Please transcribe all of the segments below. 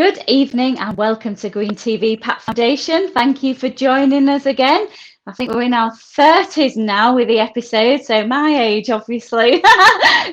Good evening and welcome to Green TV Pat Foundation. Thank you for joining us again. I think we're in our 30s now with the episode, so my age, obviously.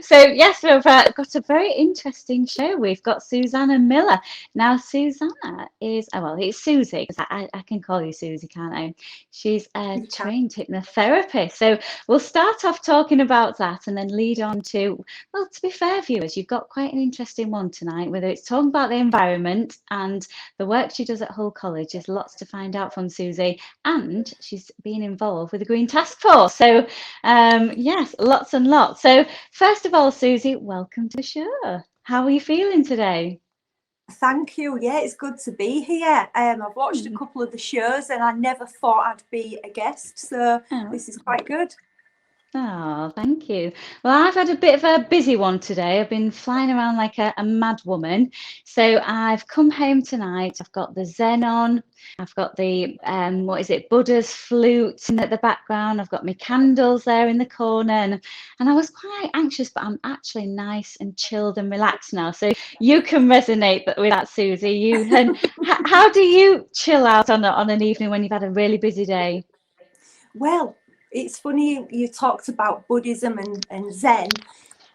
So yes, we've got a very interesting show. We've got Suzannah Miller. Now, Suzannah is, it's Susie, because I can call you Susie, can't I? She's a trained hypnotherapist. So we'll start off talking about that and then lead on to, well, to be fair, viewers, you've got quite an interesting one tonight, whether it's talking about the environment and the work she does at Hull College. There's lots to find out from Susie, and she's been involved with the Green Task Force. So, yes, lots and lots. So, first of all, Susie, welcome to the show. How are you feeling today? Thank you. Yeah, it's good to be here. I've watched a couple of the shows and I never thought I'd be a guest, so this is quite good. Oh, thank you. Well, I've had a bit of a busy one today. I've been flying around like a mad woman. So I've come home tonight. I've got the Zen on. I've got the, Buddha's flute in at the background. I've got my candles there in the corner. And I was quite anxious, but I'm actually nice and chilled and relaxed now. So you can resonate with that, Susie. How do you chill out on an evening when you've had a really busy day? Well, it's funny you talked about Buddhism and Zen.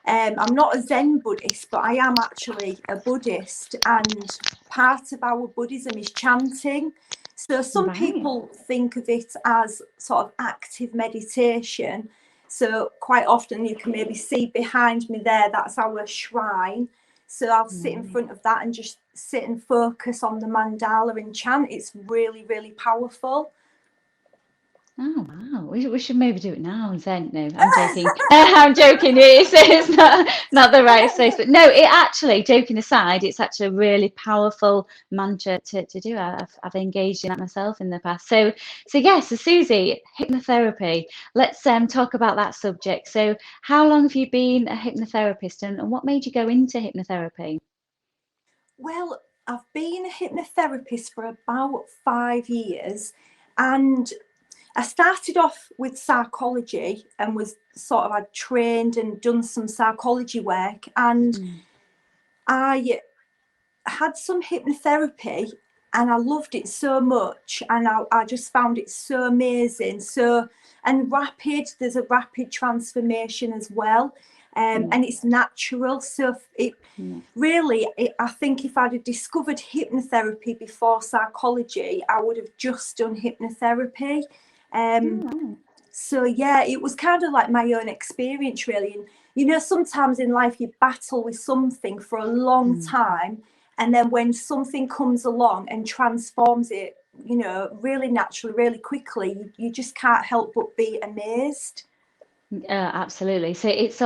I'm not a Zen Buddhist, but I am actually a Buddhist, and part of our Buddhism is chanting. So some people think of it as sort of active meditation. So quite often you can maybe see behind me there, that's our shrine. So I'll sit in front of that and just sit and focus on the mandala and chant. It's really, really powerful. Oh wow, we should maybe do it now. Zen. No, I'm joking. I'm joking. It's not the right place, but no, it actually, joking aside, it's actually a really powerful mantra to do. I've engaged in that myself in the past. So yes, so Susie, hypnotherapy. Let's talk about that subject. So how long have you been a hypnotherapist, and what made you go into hypnotherapy? Well, I've been a hypnotherapist for about 5 years, and I started off with psychology and was I'd trained and done some psychology work, and I had some hypnotherapy and I loved it so much, and I just found it so amazing. And rapid, there's a rapid transformation as well. And it's natural. So I think if I'd have discovered hypnotherapy before psychology, I would have just done hypnotherapy. So yeah, it was kind of like my own experience really. And sometimes in life you battle with something for a long time, and then when something comes along and transforms it, really naturally, really quickly, you just can't help but be amazed. Absolutely. So it's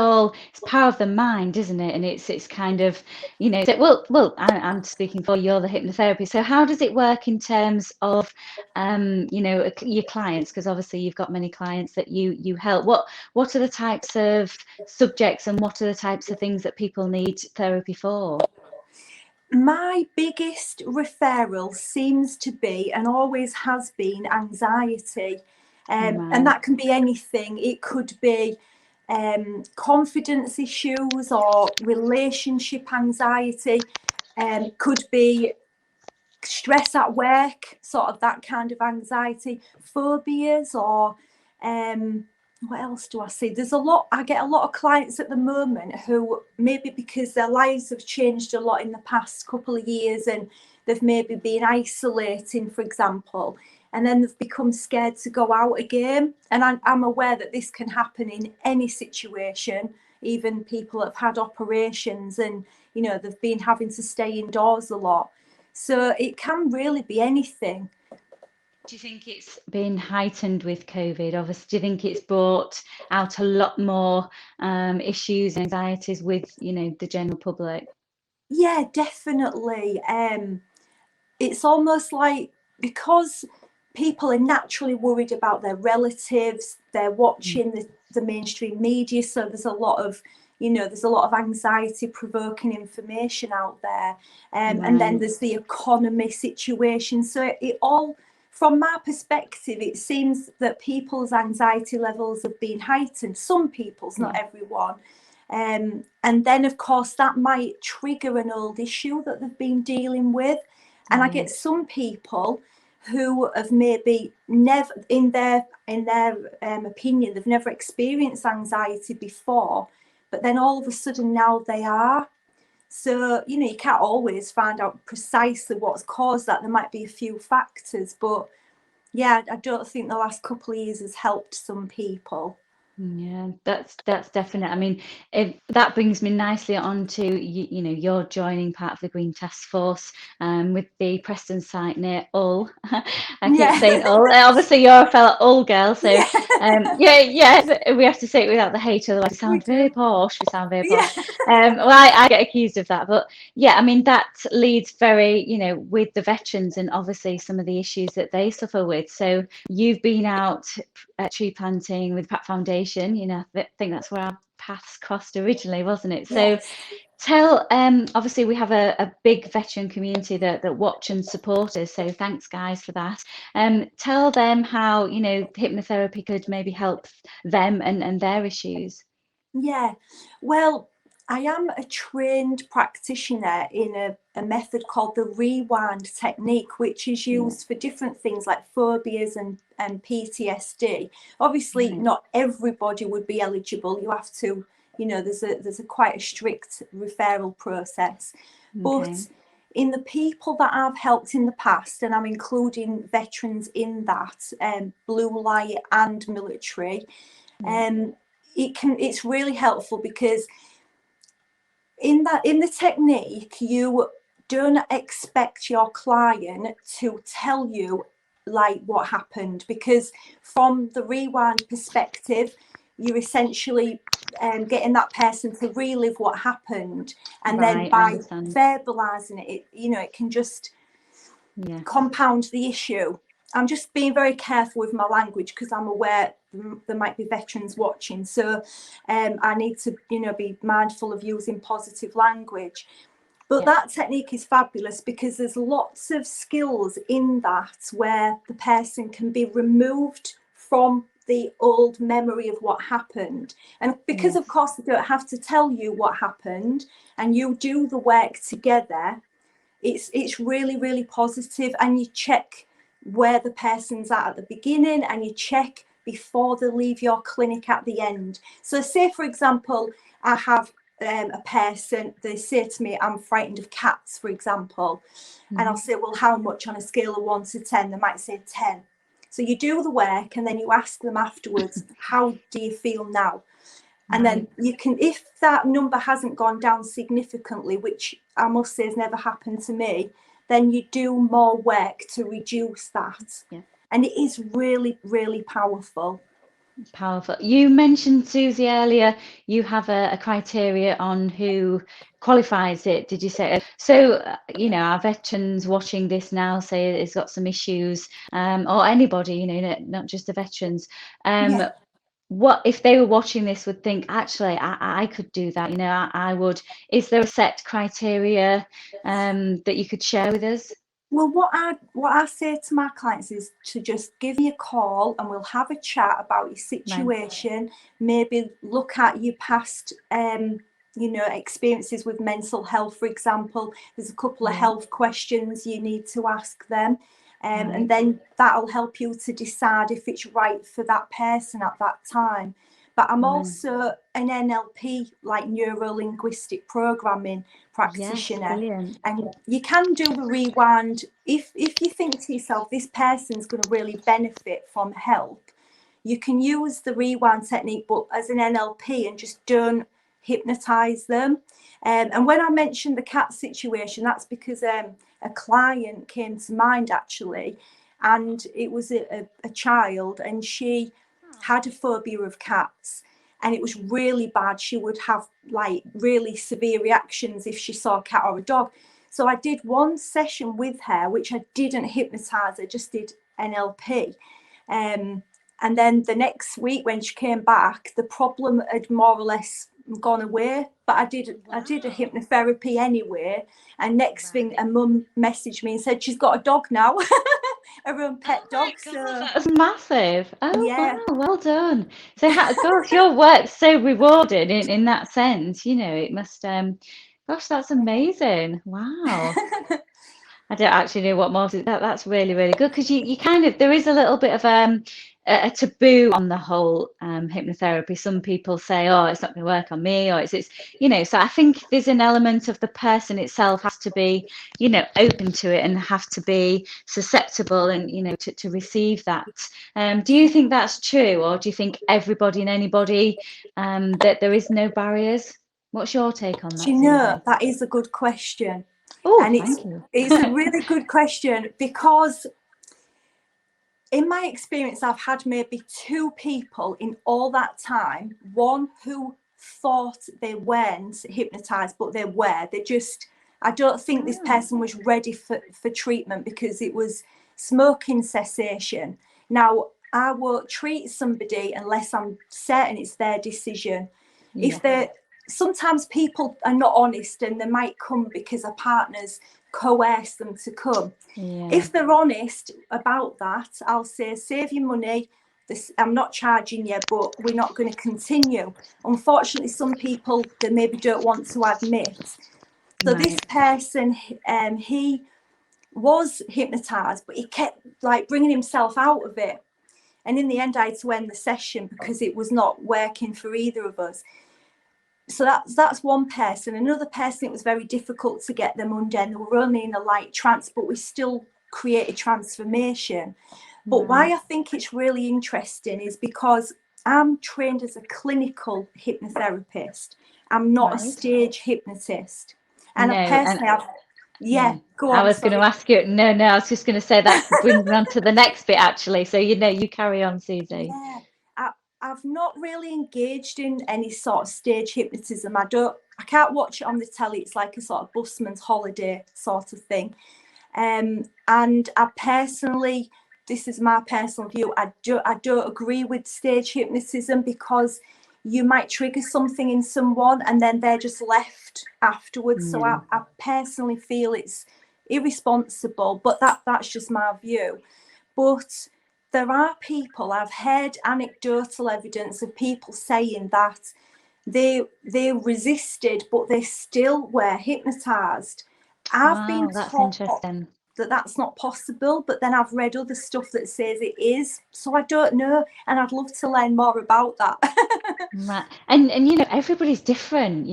power of the mind, isn't it? And it's kind of, I'm speaking for you're the hypnotherapist. So how does it work in terms of, your clients? Because obviously you've got many clients that you help. What are the types of subjects and what are the types of things that people need therapy for? My biggest referral seems to be, and always has been, anxiety. And that can be anything. It could be confidence issues or relationship anxiety, could be stress at work, sort of that kind of anxiety, phobias, or what else do I see? I get a lot of clients at the moment who, maybe because their lives have changed a lot in the past couple of years and they've maybe been isolating, for example, and then they've become scared to go out again. And I'm aware that this can happen in any situation, even people that have had operations and, they've been having to stay indoors a lot. So it can really be anything. Do you think it's been heightened with COVID? Obviously, do you think it's brought out a lot more issues and anxieties with, the general public? Yeah, definitely. It's almost like, because people are naturally worried about their relatives, they're watching the mainstream media, so there's a lot of anxiety provoking information out there, and then there's the economy situation. So it all, from my perspective, it seems that people's anxiety levels have been heightened. Some people's, not everyone. And then, of course, that might trigger an old issue that they've been dealing with. And I get some people who have maybe never, in their opinion, they've never experienced anxiety before, but then all of a sudden now they are. So, you know, you can't always find out precisely what's caused that. There might be a few factors, but yeah, I don't think the last couple of years has helped some people. Yeah, that's definite. I mean, if that brings me nicely on to you know, you're joining part of the Green Task Force with the Preston site near Hull. I keep saying Hull. Obviously, you're a fellow Hull girl, so we have to say it without the H, otherwise we sound very posh. We sound very posh. Well, I get accused of that, but yeah, I mean, that leads very, you know, with the veterans and obviously some of the issues that they suffer with. So you've been out tree planting with Pat Foundation. You know, I think that's where our paths crossed originally, wasn't it? So tell, obviously we have a big veteran community that watch and support us, so thanks guys for that. Tell them how, you know, hypnotherapy could maybe help them and their issues. Yeah, well, I am a trained practitioner in a method called the rewind technique, which is used for different things like phobias and PTSD. Obviously, not everybody would be eligible. You have to, you know, there's a quite a strict referral process. But in the people that I've helped in the past, and I'm including veterans in that, blue light and military, it's really helpful because in the technique, you don't expect your client to tell you like what happened, because from the rewind perspective, you're essentially getting that person to relive what happened, and then by verbalizing it, you know, it can just compound the issue. I'm just being very careful with my language because I'm aware there might be veterans watching, so I need to, you know, be mindful of using positive language. But that technique is fabulous because there's lots of skills in that where the person can be removed from the old memory of what happened, and because of course they don't have to tell you what happened, and you do the work together, it's really, really positive. And you check where the person's at the beginning, and you check before they leave your clinic at the end. So say, for example, I have a person, they say to me, I'm frightened of cats, for example, and I'll say, well, how much on a scale of 1 to 10? They might say 10. So you do the work, and then you ask them afterwards, how do you feel now? And then you can, if that number hasn't gone down significantly, which I must say has never happened to me, then you do more work to reduce that. And it is really, really powerful. Powerful. You mentioned, Susie, earlier, you have a criteria on who qualifies it, did you say? So, you know, our veterans watching this now say it's got some issues, or anybody, you know, not just the veterans. What if they were watching this would think, actually, I could do that, you know, I would. Is there a set criteria that you could share with us? Well, what I say to my clients is to just give me a call and we'll have a chat about your situation, maybe look at your past you know, experiences with mental health, for example. There's a couple of health questions you need to ask them. And then that'll help you to decide if it's right for that person at that time. But I'm also an NLP, like neuro-linguistic programming practitioner. And you can do the rewind if you think to yourself, this person's going to really benefit from help. You can use the rewind technique, but as an NLP, and just don't hypnotize them. And when I mentioned the cat situation, that's because a client came to mind actually, and it was a child, and she had a phobia of cats, and it was really bad. She would have like really severe reactions if she saw a cat or a dog. So I did one session with her, which I didn't hypnotize, I just did NLP. And then the next week when she came back, the problem had more or less gone away, but I did a hypnotherapy anyway. And next thing, a mum messaged me and said she's got a dog now. her own pet Oh dog. my God, So that's massive. Oh yeah. wow, well done. So gosh, your work's so rewarded in that sense, it must gosh, that's amazing. Wow. I don't actually know what more to, that's really, really good because you kind of there is a little bit of a taboo on the whole hypnotherapy. Some people say, oh, it's not going to work on me, or it's so I think there's an element of the person itself has to be, open to it and have to be susceptible and, to receive that. Do you think that's true, or do you think everybody and anybody that there is no barriers? What's your take on Do that, you know, Susie? that is a good question. Oh, And thank you. it's a really good question because in my experience, I've had maybe two people in all that time, one who thought they weren't hypnotized, but they were. I don't think this person was ready for treatment because it was smoking cessation. Now, I won't treat somebody unless I'm certain it's their decision. Yeah. Sometimes people are not honest and they might come because a partner's coerce them to come. Yeah. If they're honest about that, I'll say, save your money. I'm not charging you, but we're not going to continue. Unfortunately, some people, they maybe don't want to admit. So Right. this person, he was hypnotized, but he kept like bringing himself out of it. And in the end, I had to end the session because it was not working for either of us. So that's one person. Another person, it was very difficult to get them under, and they were only in a light trance, but we still created transformation. But why I think it's really interesting is because I'm trained as a clinical hypnotherapist. I'm not a stage hypnotist. And No, I personally have, go I on, was going to sorry. ask you. No, I was just going to say that brings me on to the next bit, actually. So, you carry on, Susie. Yeah, I've not really engaged in any sort of stage hypnotism. I can't watch it on the telly. It's like a sort of busman's holiday sort of thing. And I personally, this is my personal view, I don't agree with stage hypnotism because you might trigger something in someone and then they're just left afterwards. So I personally feel it's irresponsible, but that's just my view. But there are people, I've heard anecdotal evidence of people saying that they resisted, but they still were hypnotized. I've been That's taught interesting. that that's not possible, but then I've read other stuff that says it is. So I don't know, and I'd love to learn more about that. Right. And everybody's different.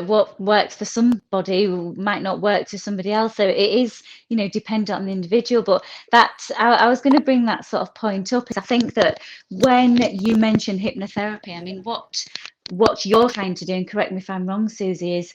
What works for somebody might not work to somebody else. So it is, dependent on the individual. But I was going to bring that sort of point up is I think that when you mention hypnotherapy, I mean, what you're trying to do, and correct me if I'm wrong, Susie, is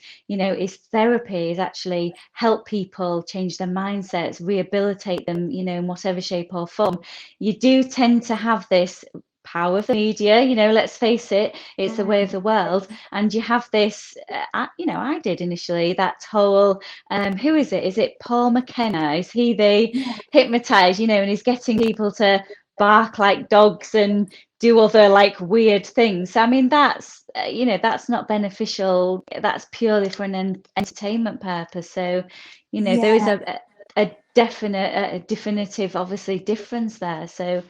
therapy is actually help people change their mindsets, rehabilitate them, in whatever shape or form. You do tend to have this power of the media, let's face it, it's the way of the world. And you have this, I did initially that whole, who is it? Is it Paul McKenna? Is he the hypnotized, and he's getting people to bark like dogs and do other like weird things. So, I mean, that's that's not beneficial. That's purely for an entertainment purpose. So, there is a definitive, obviously, difference there. So,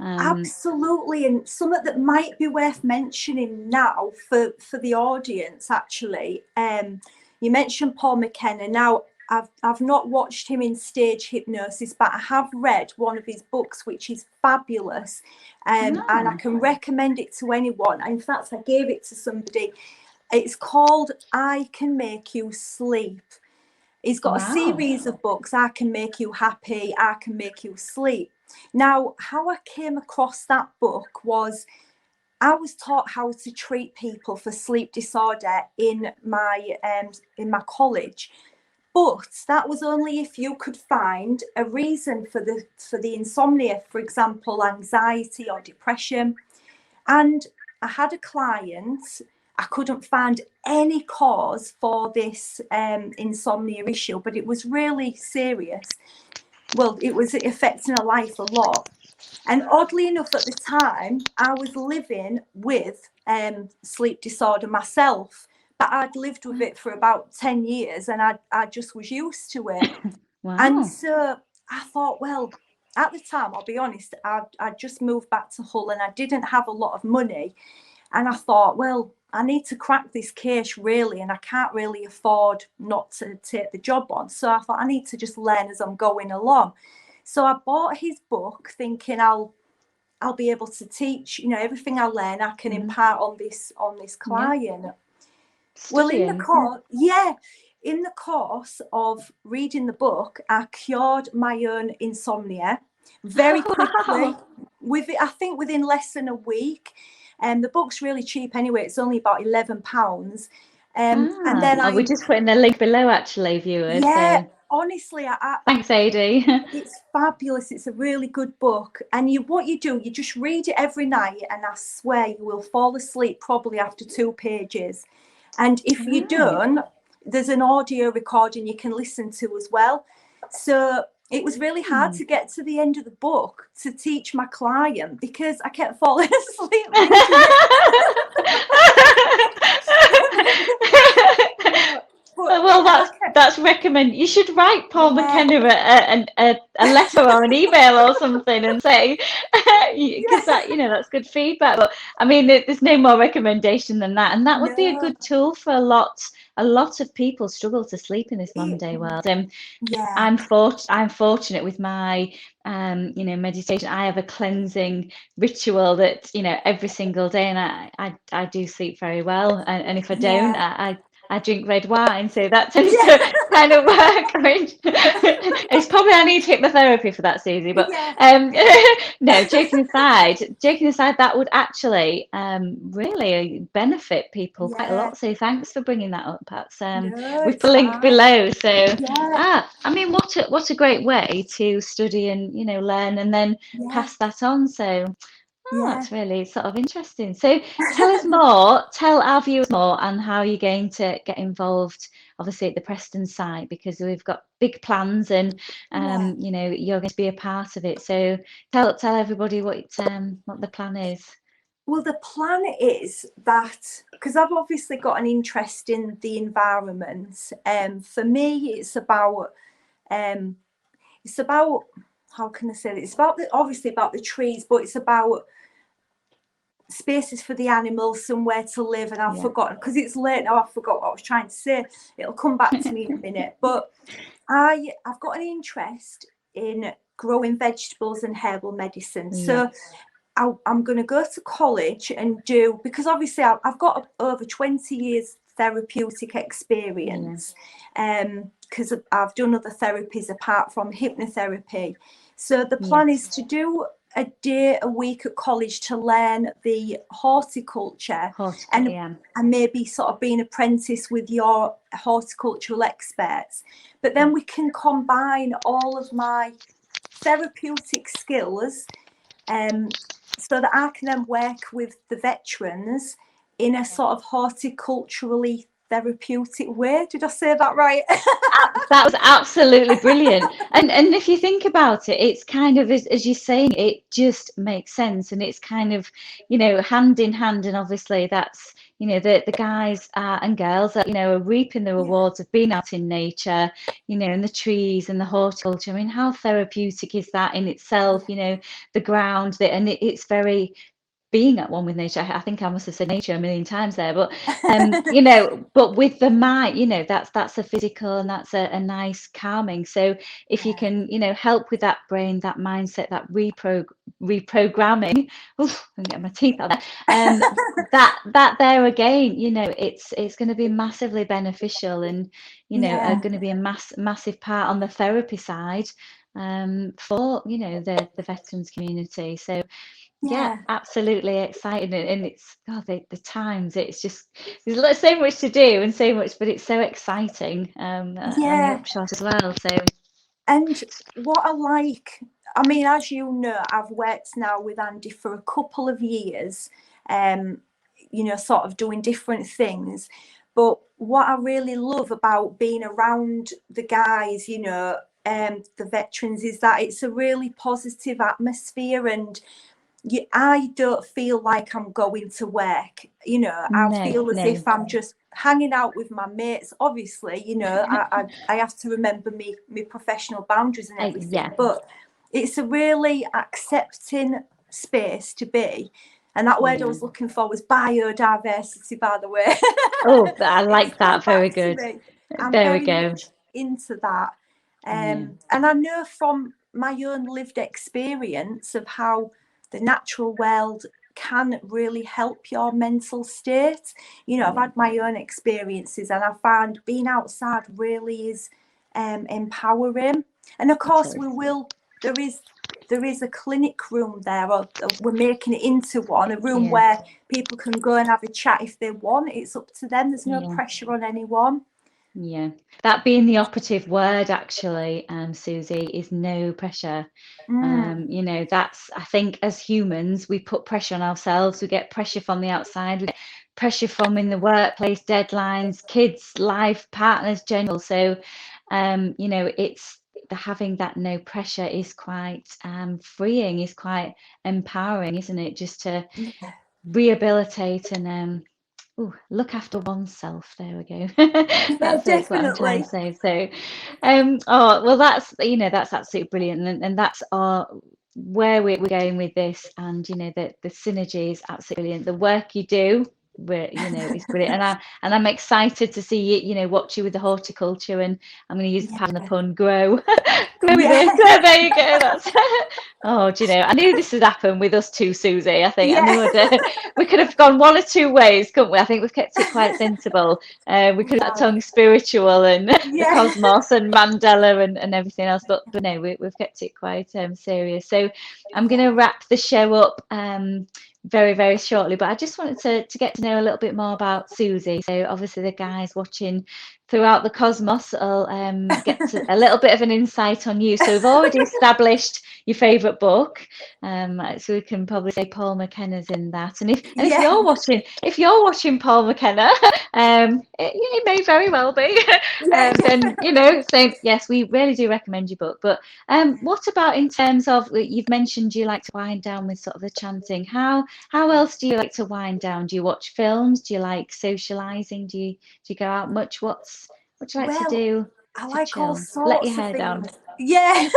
Absolutely, and something that might be worth mentioning now for the audience, actually. You mentioned Paul McKenna. Now, I've not watched him in stage hypnosis, but I have read one of his books, which is fabulous, and I can recommend it to anyone. In fact, I gave it to somebody. It's called I Can Make You Sleep. He's got a series of books, I Can Make You Happy, I Can Make You Sleep. Now, how I came across that book was I was taught how to treat people for sleep disorder in my college. But that was only if you could find a reason for the insomnia, for example, anxiety or depression. And I had a client, I couldn't find any cause for this insomnia issue, but it was really serious. Well, it was affecting her life a lot. And oddly enough, at the time, I was living with sleep disorder myself, but I'd lived with it for about 10 years and I just was used to it. And so I thought, well, at the time, I'll be honest, I just moved back to Hull and I didn't have a lot of money. And I thought, well, I need to crack this case really, and I can't really afford not to take the job on. So I thought I need to just learn as I'm going along. So I bought his book thinking I'll be able to teach, you know, everything I learn, I can impart on this client. Yeah. Well, in the course of reading the book, I cured my own insomnia very quickly. I think within less than a week. And the book's really cheap anyway. It's only about £11. And then we're just putting the link below, actually, viewers. Yeah, so. Honestly, Thanks, Adi. It's fabulous. It's a really good book. And what you do, you just read it every night, and I swear you will fall asleep probably after 2 pages. And if you don't, there's an audio recording you can listen to as well. So it was really hard to get to the end of the book to teach my client because I kept falling asleep. Well, that's recommend. You should write Paul McKenna a letter or an email or something and say, because that, you know, that's good feedback. But I mean, there's no more recommendation than that, and that would be a good tool for a lot of people struggle to sleep in this modern day world. I'm fortunate with my you know, meditation. I have a cleansing ritual that, you know, every single day, and I do sleep very well. And if I don't, I drink red wine, so that tends to kind of work. It's probably I need hypnotherapy for that, Susie. But no, joking aside, that would actually really benefit people quite a lot. So thanks for bringing that up. That's we've the link below. So I mean, what a great way to study and, you know, learn and then pass that on. So. That's really sort of interesting. So tell our viewers more on how you're going to get involved, obviously, at the Preston site, because we've got big plans and, you know, you're going to be a part of it. So tell everybody what the plan is. Well, the plan is that, because I've obviously got an interest in the environment, for me, it's about, how can I say it? It's about obviously about the trees, but it's about spaces for the animals, somewhere to live. And I've forgotten, because it's late now, I forgot what I was trying to say. It'll come back to me in a minute. But I've got an interest in growing vegetables and herbal medicine. So I'm going to go to college and because obviously I've got over 20 years therapeutic experience, because I've done other therapies apart from hypnotherapy. So the plan is to do a day a week at college to learn the horticulture and maybe sort of be an apprentice with your horticultural experts. But then we can combine all of my therapeutic skills so that I can then work with the veterans in a sort of horticulturally therapeutic way. Did I say that right? That was absolutely brilliant. And if you think about it, it's kind of, as you're saying, it just makes sense. And it's kind of, you know, hand in hand. And obviously that's, you know, the guys and girls that, you know, are reaping the rewards of being out in nature, you know, and the trees and the horticulture. I mean, how therapeutic is that in itself? You know, the ground, and it's very, being at one with nature. I think I must have said nature a million times there, but you know, but with the mind, you know, that's a physical and that's a nice calming. So if you can, you know, help with that brain, that mindset, that reprogramming, oof, I'm getting my teeth out there, that there again, you know, it's going to be massively beneficial, and you know, are going to be a massive part on the therapy side for, you know, the veterans community. So absolutely excited, and it's the times, it's just, there's so much to do and so much, but it's so exciting on the upshot as well. So, and what I like, I mean, as you know, I've worked now with Andy for a couple of years, you know, sort of doing different things. But what I really love about being around the guys, you know, the veterans, is that it's a really positive atmosphere, and I don't feel like I'm going to work, you know. I feel as if I'm just hanging out with my mates. Obviously, you know, I have to remember me professional boundaries and everything, but it's a really accepting space to be. And that word I was looking for was biodiversity, by the way. Oh, I like that. Very good. I'm There we very go. much into that. And I know from my own lived experience of how the natural world can really help your mental state. You know, I've had my own experiences, and I find being outside really is empowering. And of course, there is a clinic room there, or we're making it into one, a room where people can go and have a chat if they want. It's up to them. There's no pressure on anyone. Yeah, that being the operative word, actually, Susie, is no pressure. You know, that's, I think as humans, we put pressure on ourselves. We get pressure from the outside. We get pressure from in the workplace, deadlines, kids, life, partners, general. So, you know, it's having that no pressure is quite freeing, is quite empowering, isn't it? Just to rehabilitate and look after oneself. There we go. That's it, what I'm trying to say. So oh well, that's, you know, that's absolutely brilliant, and that's our where we're going with this. And you know, the synergy is absolutely brilliant. The work you do, you know, is brilliant, and I'm excited to see you, you know, watch you with the horticulture, and I'm going to use the pun, grow grow with this. There you go. That's oh, do you know, I knew this would happen with us too, Susie. I think I knew we could have gone one or two ways, couldn't we? I think we've kept it quite sensible. We could have tongue spiritual and the cosmos and Mandela and everything else, but no, we've kept it quite serious. So I'm going to wrap the show up very, very shortly, but I just wanted to get to know a little bit more about Susie. So obviously the guys watching throughout the cosmos will get a little bit of an insight on you. So we've already established your favourite book, so we can probably say Paul McKenna's in that. And if you're watching Paul McKenna, it may very well be. Then, you know, so yes, we really do recommend your book. But what about in terms of, you've mentioned you like to wind down with sort of the chanting. How else do you like to wind down? Do you watch films? Do you like socializing? Do you go out much? What do you like to do? I like chill? all sorts Let your of hair things. down. Yeah.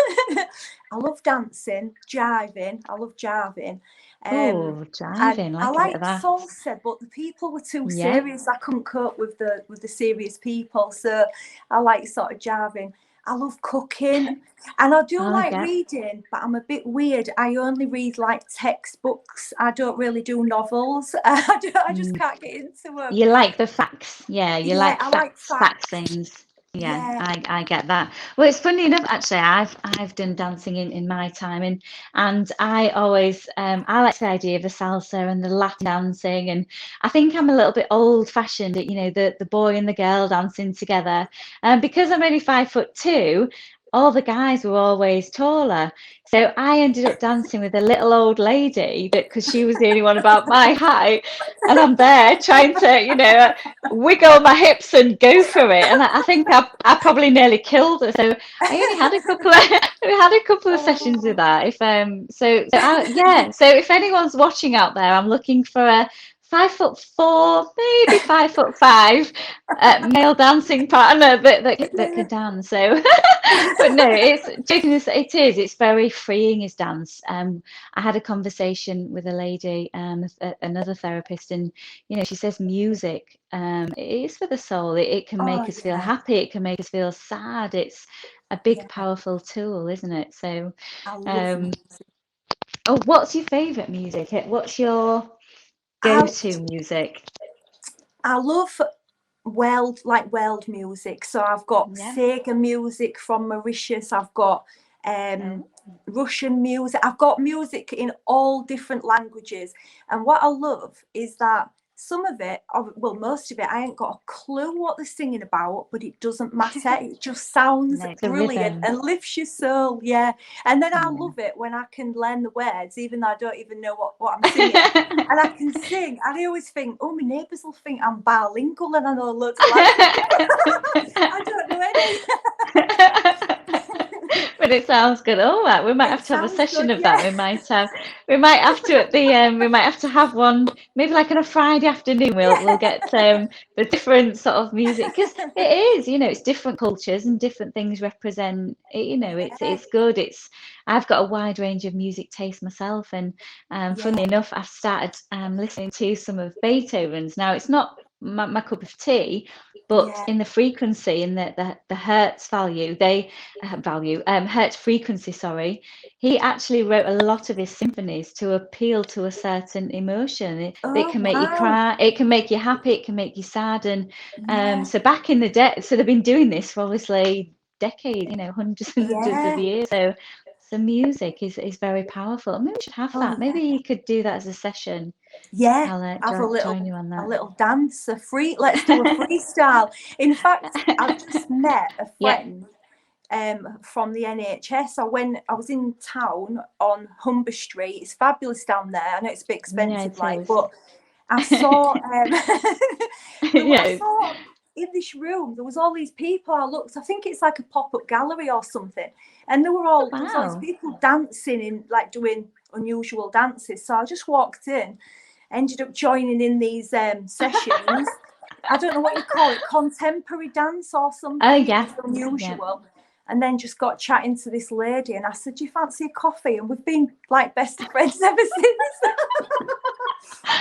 I love dancing, jiving. I love jiving. Oh, jiving, And like I a bit like of that. salsa, but the people were too serious. I couldn't cope with the serious people, so I like sort of jiving. I love cooking, and I do like reading, but I'm a bit weird. I only read like textbooks. I don't really do novels. I just can't get into them. You like the facts, you like I like fact things. I get that. Well, it's funny enough, actually, I've done dancing in my time, and I always I like the idea of the salsa and the Latin dancing, and I think I'm a little bit old fashioned, you know, the boy and the girl dancing together, and because I'm only 5'2", all the guys were always taller. So I ended up dancing with a little old lady, because she was the only one about my height, and I'm there trying to, you know, wiggle my hips and go for it. And I think I probably nearly killed her. So I only had a couple of sessions with that. So if anyone's watching out there, I'm looking for a 5'4", maybe 5'5", male dancing partner that can dance. So, but no, it's very freeing, is dance. I had a conversation with a lady, another therapist, and you know, she says music it is for the soul. It can make us feel happy. It can make us feel sad. It's a big, powerful tool, isn't it? So, what's your favourite music? What's your go-to music? I love world music. So I've got Sega music from Mauritius. I've got Russian music. I've got music in all different languages. And what I love is that some of it, well, most of it, I ain't got a clue what they're singing about, but it doesn't matter. It just sounds brilliant and lifts your soul. Yeah. And then I love it when I can learn the words, even though I don't even know what I'm singing. And I can sing. And I always think, oh, my neighbours will think I'm bilingual and I know loads of languages. I don't know any. But it sounds good. All right, we might It have to have a sounds session good, of that. yeah. We might have to at the we might have to have one maybe like on a Friday afternoon. We'll Yeah. get the different sort of music, because it is, it's different cultures and different things represent it, Yeah. it's good. I've got a wide range of music taste myself, and funnily Yeah. enough, I've started listening to some of Beethoven's. Now it's not my cup of tea, but Yeah. in the frequency, in the hertz value, hertz frequency, sorry, he actually wrote a lot of his symphonies to appeal to a certain emotion. It Oh, can make you wow. cry, it can make you happy, it can make you sad. And Yeah. so back in the day, so they've been doing this for obviously decades, hundreds and hundreds of Yeah. years. So music is very powerful. Maybe we should have Oh, that. Maybe yeah. you could do that as a session. Yeah. I'll Have join you on a that. little dance, let's do a freestyle. In fact, I've just met a Yeah. friend from the NHS. I was in town on Humber Street. It's fabulous down there. I know it's a bit Yeah, expensive, it like, is. but I saw I Yeah. saw in this room there was all these people. I think it's like a pop-up gallery or something, and there was all these Wow. people dancing in, like, doing unusual dances. So I just walked in, ended up joining in these sessions. I don't know what you call it, contemporary dance or Oh, something. It yeah. was Yeah. unusual. And then just got chatting to this lady, and I said, "Do you fancy a coffee?" And we've been like best of friends ever since.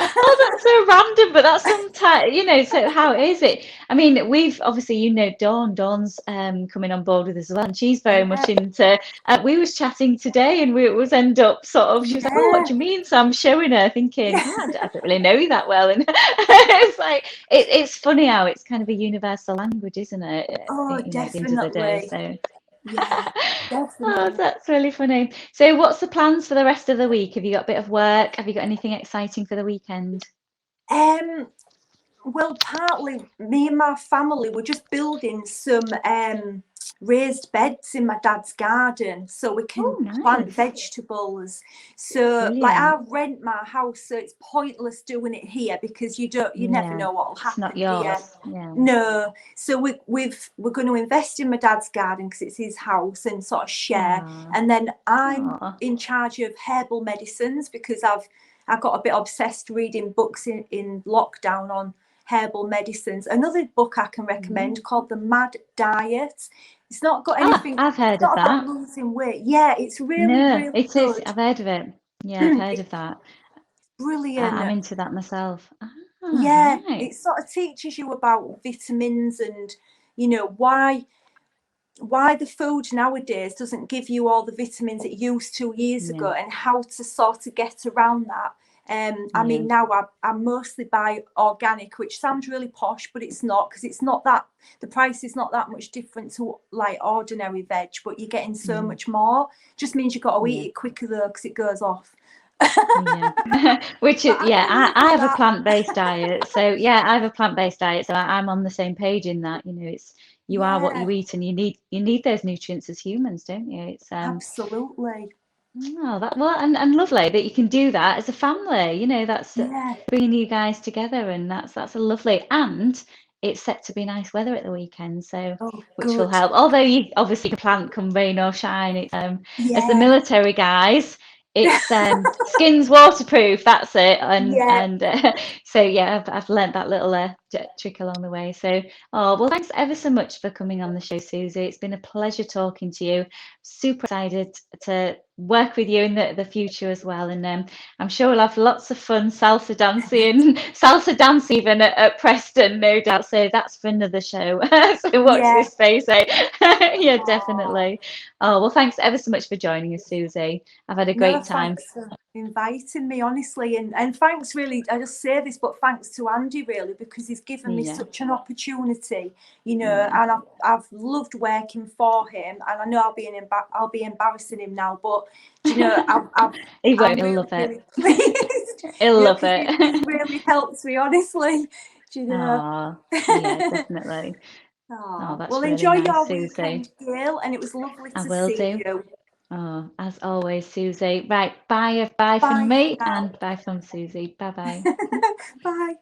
Oh, that's so random, but that's sometimes, so how is it? I mean, we've obviously, Dawn's coming on board with us as well, and she's very much Yeah, into, we was chatting today, and we was end up sort of, she was like, oh, what yeah, do you mean? So I'm showing her thinking, yeah. oh, I don't really know you that well. And it's like, it's funny how it's kind of a universal language, isn't it? Oh, At the end of the day, definitely. so. Yeah, Oh, definitely. that's really funny. So what's the plans for the rest of the week? Have you got a bit of work? Have you got anything exciting for the weekend? Um, Well, partly me and my family were just building some raised beds in my dad's garden so we can Oh, plant nice. vegetables. So, like, Brilliant. I rent my house, so it's pointless doing it here because you never Yeah. know what will It's not happen, do you? yours. Yeah. No. So we're going to invest in my dad's garden because it's his house, and sort of share. Oh, And then I'm oh, in charge of herbal medicines because I got a bit obsessed reading books in lockdown on herbal medicines. Another book I can recommend called The Mad Diet. It's not got anything, I've it's heard of not about that. losing weight. Yeah, it's really, No, really it is. good. I've heard of it. Yeah, I've heard It's of that. I'm brilliant. into that myself. Ah, Yeah, right. it sort of teaches you about vitamins and, why the food nowadays doesn't give you all the vitamins it used to years Yeah, ago, and how to sort of get around that. I yeah, mean, now I mostly buy organic, which sounds really posh, but it's not, because it's not that, the price is not that much different to like ordinary veg, but you're getting so mm, much more. Just means you've got to yeah, eat it quicker though, because it goes off. yeah. Which But is, I yeah, can live I with have a that. plant-based diet. So yeah, I have a plant-based diet. So I'm on the same page in that, it's you are what Yeah, you eat, and you need those nutrients as humans, don't you? It's absolutely. Oh, that well, and lovely that you can do that as a family. That's Yeah. bringing you guys together, and that's a lovely. And it's set to be nice weather at the weekend, so Oh, which will good. help. Although you obviously can plant come rain or shine. It's as the Yeah. military guys, it's skin's waterproof. That's it, and Yeah. and so yeah, I've learnt that little trick along the way. So well, thanks ever so much for coming on the show, Susie. It's been a pleasure talking to you. Super excited to work with you in the future as well, and I'm sure we'll have lots of fun salsa dance even at Preston, no doubt. So that's for another show. So watch Yeah. this space, eh? Yeah, Oh. definitely. Oh well, thanks ever so much for joining us, Susie. I've had a No, great time. thanks for inviting me, honestly. And thanks, really. I just say this, but thanks to Andy, really, because he's given me Yeah, such an opportunity, yeah. and I've loved working for him. And I know I'll be embarrassing him now, but, He won't. I'm He'll really, love it. really pleased, He'll love because he's it. really helped me, honestly. Oh, yeah, definitely. Oh, Oh, that's well, really enjoy nice, your Susie. weekend, Gail, and it was lovely I to will see do. you. Oh, as always, Susie. Right, bye from Bye for me now. and bye from Susie. Bye bye. Bye.